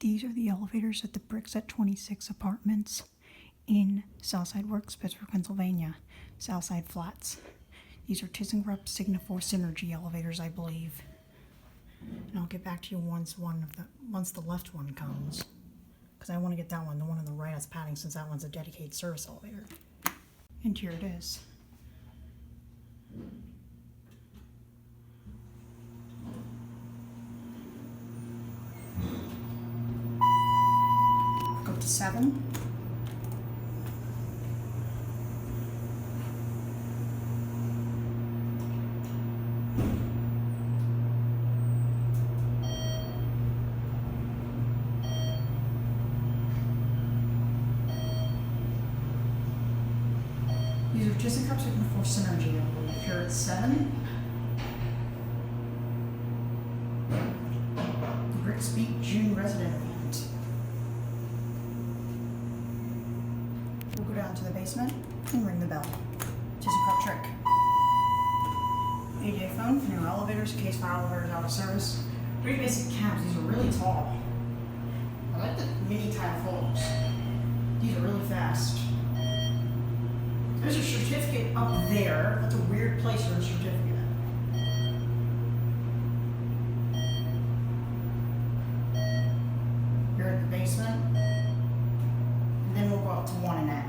These are the elevators at the Brix at 26 apartments in Southside Works, Pittsburgh, Pennsylvania. Southside Flats. These are ThyssenKrupp Signifor Synergy elevators, I believe. And I'll get back to you once the left one comes, because I want to get that one. The one on the right has padding, since that one's a dedicated service elevator. And here it is. Go to 7. These are ThyssenKrupp Signifor Synergy, I believe. Here at 7. The Brix Beat June resident event. We'll go down to the basement and ring the bell. ThyssenKrupp trick. AJ phone for new elevators, case file elevators out of service. Pretty basic cabs. These are really tall. I like the mini tile folds. These are really fast. There's a certificate up there. That's a weird place for a certificate. You're at the basement. And then we'll go up to 1 and end.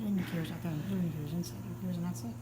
Indicators out there, and blue indicators inside indicators, and that's it.